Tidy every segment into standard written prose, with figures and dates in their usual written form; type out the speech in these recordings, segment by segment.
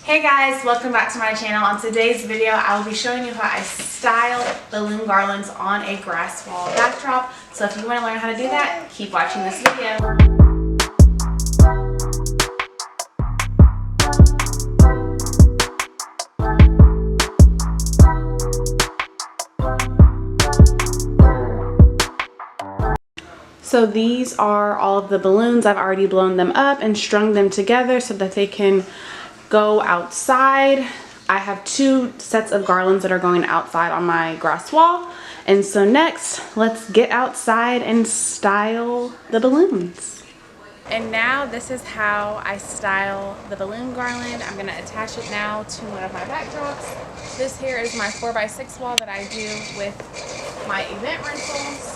Hey guys, welcome back to my channel. On today's video, I will be showing you how I style balloon garlands on a grass wall backdrop. So if you want to learn how to do that, keep watching this video. So these are all of the balloons. I've already blown them up and strung them together so that they can go outside. I have two sets of garlands that are going outside on my grass wall. And so next, let's get outside and style the balloons. And now this is how I style the balloon garland. I'm gonna attach it now to one of my backdrops. This here is my 4x6 wall that I do with my event rentals.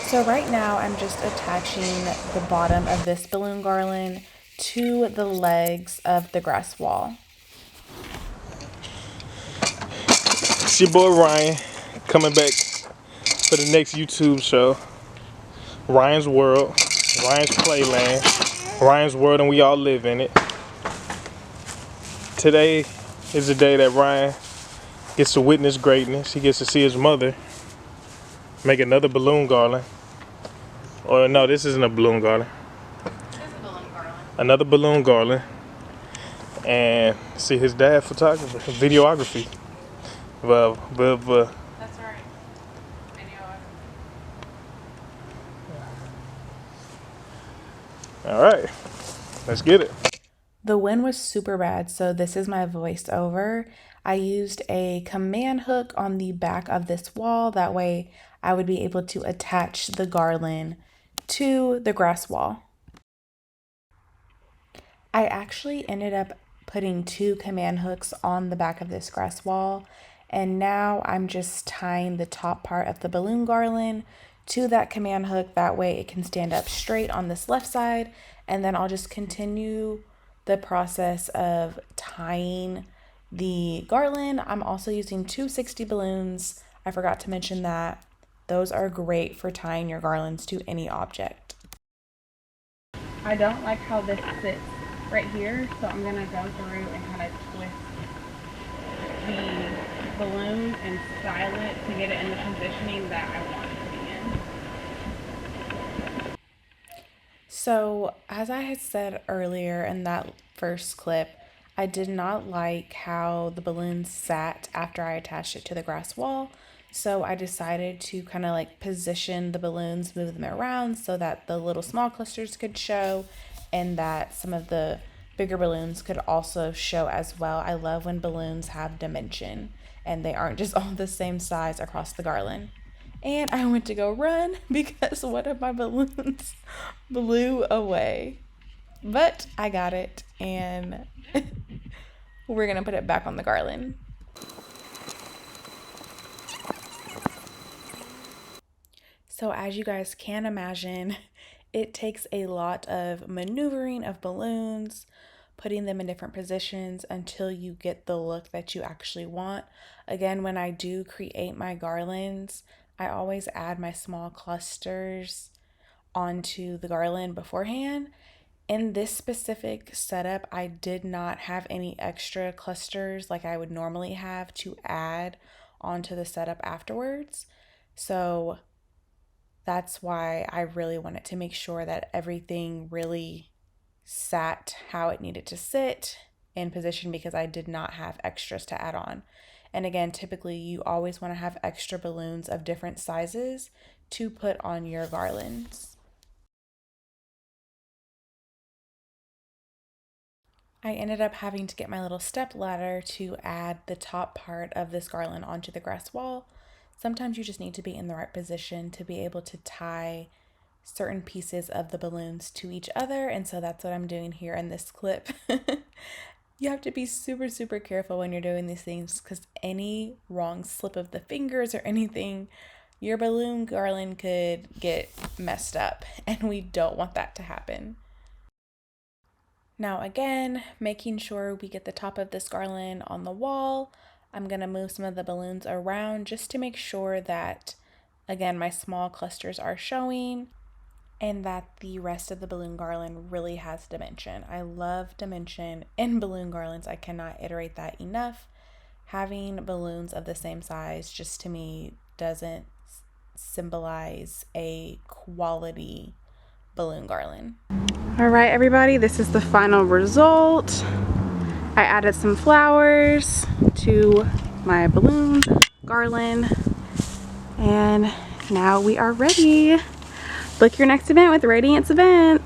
So right now I'm just attaching the bottom of this balloon garland to the legs of the grass wall. It's your boy Ryan coming back for the next YouTube show. Ryan's World, Ryan's Playland, Ryan's World, and we all live in it. Today is the day that Ryan gets to witness greatness. He gets to see his mother make another balloon garland. Or no, this isn't a balloon garland. Another balloon garland. And see his dad photography, videography. Well. That's right. All right, let's get it. The wind was super bad, so this is my voiceover. I used a command hook on the back of this wall. That way I would be able to attach the garland to the grass wall. I actually ended up putting two command hooks on the back of this grass wall, and now I'm just tying the top part of the balloon garland to that command hook. That way it can stand up straight on this left side, and then I'll just continue the process of tying the garland. I'm also using 260 balloons. I forgot to mention that. Those are great for tying your garlands to any object. I don't like how this sits right here, so I'm gonna go through and kind of twist the balloon and style it to get it in the positioning that I want it to be in. So as I had said earlier in that first clip, I did not like how the balloon sat after I attached it to the grass wall. So I decided to kind of like position the balloons, move them around so that the little small clusters could show and that some of the bigger balloons could also show as well. I love when balloons have dimension and they aren't just all the same size across the garland. And I went to go run because one of my balloons blew away. But I got it, and we're going to put it back on the garland. So as you guys can imagine, it takes a lot of maneuvering of balloons, putting them in different positions until you get the look that you actually want. Again, when I do create my garlands, I always add my small clusters onto the garland beforehand. In this specific setup, I did not have any extra clusters like I would normally have to add onto the setup afterwards. So that's why I really wanted to make sure that everything really sat how it needed to sit in position because I did not have extras to add on. And again, typically you always want to have extra balloons of different sizes to put on your garlands. I ended up having to get my little step ladder to add the top part of this garland onto the grass wall. Sometimes you just need to be in the right position to be able to tie certain pieces of the balloons to each other, and so that's what I'm doing here in this clip. You have to be super, super careful when you're doing these things because any wrong slip of the fingers or anything, your balloon garland could get messed up, and we don't want that to happen. Now again, making sure we get the top of this garland on the wall, I'm going to move some of the balloons around just to make sure that, again, my small clusters are showing. and that the rest of the balloon garland really has dimension. I love dimension in balloon garlands. I cannot iterate that enough. Having balloons of the same size just to me doesn't symbolize a quality balloon garland. All right, everybody, this is the final result. I added some flowers to my balloon garland, and now we are ready. Book your next event with Radiance Events.